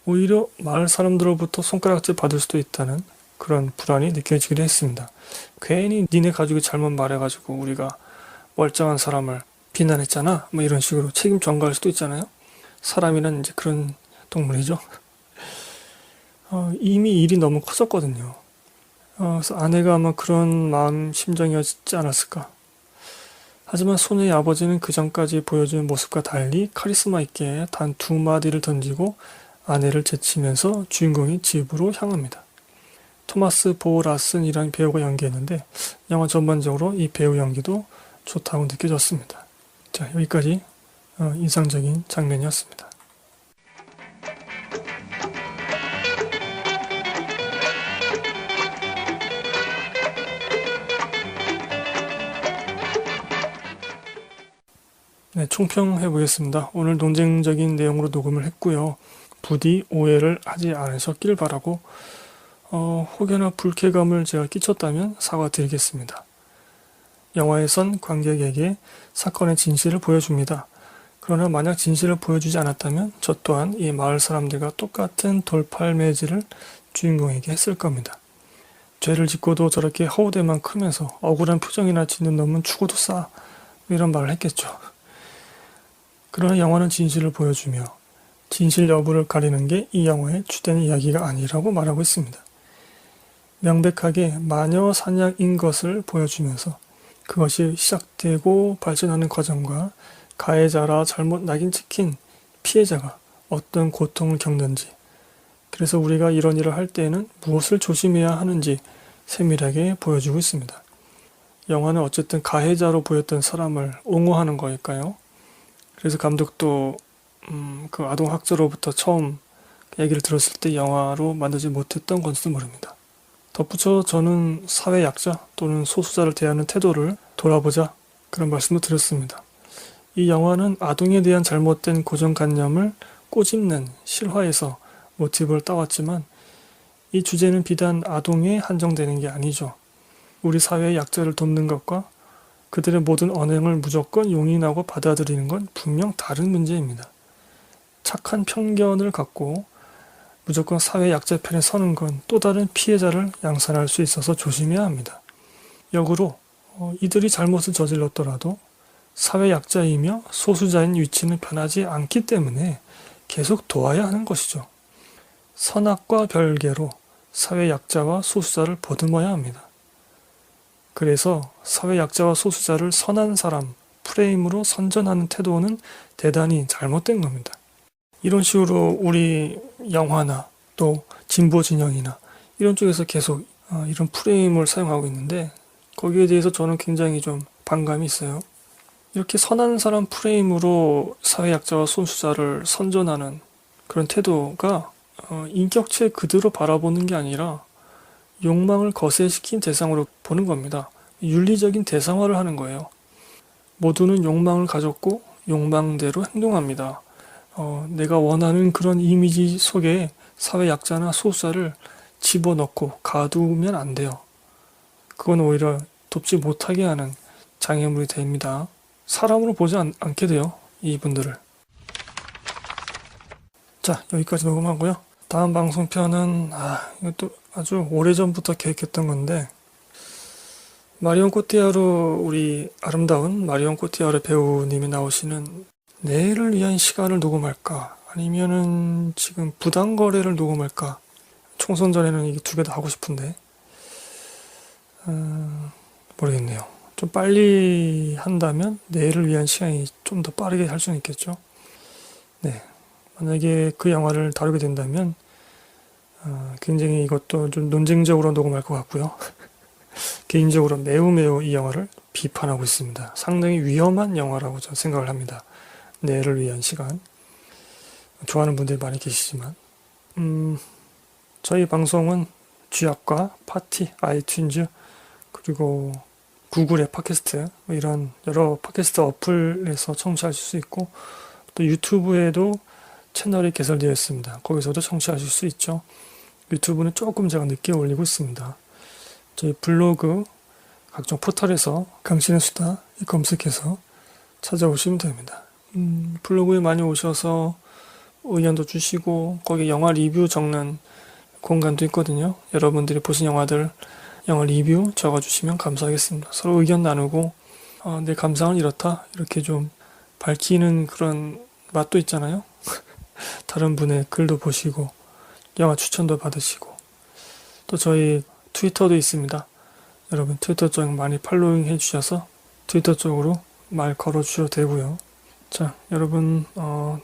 오히려 마을 사람들로부터 손가락질 받을 수도 있다는 그런 불안이 느껴지기도 했습니다. 괜히 니네 가족이 잘못 말해가지고 우리가 멀쩡한 사람을 비난했잖아 뭐 이런 식으로 책임 전가할 수도 있잖아요. 사람이란 이제 그런 동물이죠. 이미 일이 너무 커졌거든요. 그래서 아내가 아마 그런 마음 심정이었지 않았을까. 하지만 소녀의 아버지는 그 전까지 보여준 모습과 달리 카리스마 있게 단 두 마디를 던지고 아내를 제치면서 주인공이 집으로 향합니다. 토마스 보 라슨이라는 배우가 연기했는데 영화 전반적으로 이 배우 연기도 좋다고 느껴졌습니다. 자, 여기까지 인상적인 장면이었습니다. 네, 총평해 보겠습니다. 오늘 논쟁적인 내용으로 녹음을 했고요. 부디 오해를 하지 않으셨길 바라고 혹여나 불쾌감을 제가 끼쳤다면 사과드리겠습니다. 영화에선 관객에게 사건의 진실을 보여줍니다. 그러나 만약 진실을 보여주지 않았다면 저 또한 이 마을 사람들과 똑같은 돌팔매질을 주인공에게 했을 겁니다. 죄를 짓고도 저렇게 허우대만 크면서 억울한 표정이나 짓는 놈은 죽어도 싸 이런 말을 했겠죠. 그러나 영화는 진실을 보여주며 진실 여부를 가리는 게 이 영화의 주된 이야기가 아니라고 말하고 있습니다. 명백하게 마녀 사냥인 것을 보여주면서 그것이 시작되고 발전하는 과정과 가해자라 잘못 낙인 찍힌 피해자가 어떤 고통을 겪는지, 그래서 우리가 이런 일을 할 때에는 무엇을 조심해야 하는지 세밀하게 보여주고 있습니다. 영화는 어쨌든 가해자로 보였던 사람을 옹호하는 거니까요. 그래서 감독도 그 아동학자로부터 처음 얘기를 들었을 때 영화로 만들지 못했던 건지도 모릅니다. 덧붙여 저는 사회 약자 또는 소수자를 대하는 태도를 돌아보자 그런 말씀도 드렸습니다. 이 영화는 아동에 대한 잘못된 고정관념을 꼬집는 실화에서 모티브를 따왔지만 이 주제는 비단 아동에 한정되는 게 아니죠. 우리 사회의 약자를 돕는 것과 그들의 모든 언행을 무조건 용인하고 받아들이는 건 분명 다른 문제입니다. 착한 편견을 갖고 무조건 사회 약자 편에 서는 건 또 다른 피해자를 양산할 수 있어서 조심해야 합니다. 역으로 이들이 잘못을 저질렀더라도 사회 약자이며 소수자인 위치는 변하지 않기 때문에 계속 도와야 하는 것이죠. 선악과 별개로 사회 약자와 소수자를 보듬어야 합니다. 그래서 사회 약자와 소수자를 선한 사람 프레임으로 선전하는 태도는 대단히 잘못된 겁니다. 이런 식으로 우리 영화나 또 진보 진영이나 이런 쪽에서 계속 이런 프레임을 사용하고 있는데 거기에 대해서 저는 굉장히 좀 반감이 있어요. 이렇게 선한 사람 프레임으로 사회 약자와 소수자를 선전하는 그런 태도가 인격체 그대로 바라보는 게 아니라 욕망을 거세시킨 대상으로 보는 겁니다. 윤리적인 대상화를 하는 거예요. 모두는 욕망을 가졌고 욕망대로 행동합니다. 내가 원하는 그런 이미지 속에 사회 약자나 소수자를 집어넣고 가두면 안 돼요. 그건 오히려 돕지 못하게 하는 장애물이 됩니다. 사람으로 보지 않게 돼요. 이분들을. 자, 여기까지 녹음하고요. 다음 방송편은 이것도 아주 오래전부터 계획했던 건데, 마리온 코티야르, 우리 아름다운 마리온 코티야르 배우님이 나오시는 내일을 위한 시간을 녹음할까? 아니면은 지금 부당거래를 녹음할까? 총선 전에는 이게 두 개 다 하고 싶은데, 모르겠네요. 좀 빨리 한다면 내일을 위한 시간이 좀 더 빠르게 할 수는 있겠죠. 네. 만약에 그 영화를 다루게 된다면, 굉장히 이것도 좀 논쟁적으로 녹음할 것 같고요. 개인적으로 매우 이 영화를 비판하고 있습니다. 상당히 위험한 영화라고 저는 생각을 합니다. 내일을 위한 시간. 좋아하는 분들이 많이 계시지만, 저희 방송은 쥐약과 파티, 아이튠즈, 그리고 구글의 팟캐스트, 이런 여러 팟캐스트 어플에서 청취하실 수 있고, 또 유튜브에도 채널이 개설되어 있습니다. 거기서도 청취하실 수 있죠. 유튜브는 조금 제가 늦게 올리고 있습니다. 저희 블로그, 각종 포털에서 강신의 수다 검색해서 찾아오시면 됩니다. 블로그에 많이 오셔서 의견도 주시고, 거기 영화 리뷰 적는 공간도 있거든요. 여러분들이 보신 영화들, 영화 리뷰 적어주시면 감사하겠습니다. 서로 의견 나누고, 내 감상은 이렇다, 이렇게 좀 밝히는 그런 맛도 있잖아요. 다른 분의 글도 보시고, 영화 추천도 받으시고, 또 저희 트위터도 있습니다. 여러분 트위터 쪽 많이 팔로잉 해주셔서 트위터 쪽으로 말 걸어주셔도 되고요. 자, 여러분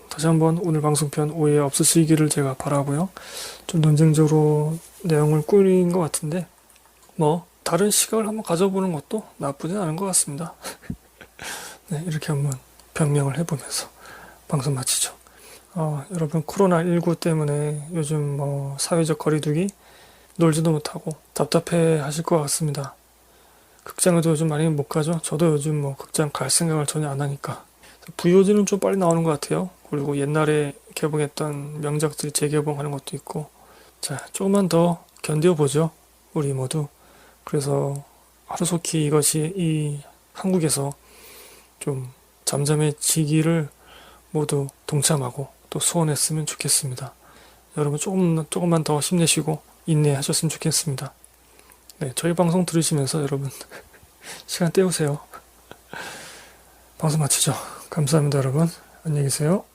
다시 한번 오늘 방송편 오해 없으시기를 제가 바라고요. 좀 논쟁적으로 내용을 꾸린 것 같은데 뭐 다른 시각을 한번 가져보는 것도 나쁘진 않은 것 같습니다. 네, 이렇게 한번 변명을 해보면서 방송 마치죠. 여러분 코로나19 때문에 요즘 뭐 사회적 거리두기 놀지도 못하고 답답해 하실 것 같습니다. 극장에도 요즘 많이 못 가죠. 저도 요즘 뭐 극장 갈 생각을 전혀 안 하니까. VOD는 좀 빨리 나오는 것 같아요. 그리고 옛날에 개봉했던 명작들이 재개봉하는 것도 있고. 자, 조금만 더 견뎌보죠. 우리 모두. 그래서 하루속히 이것이 이 한국에서 좀 잠잠해지기를 모두 동참하고 또 소원했으면 좋겠습니다. 여러분 조금만 더 힘내시고 인내하셨으면 좋겠습니다. 네, 저희 방송 들으시면서 여러분 시간 때우세요. 방송 마치죠. 감사합니다, 여러분. 안녕히 계세요.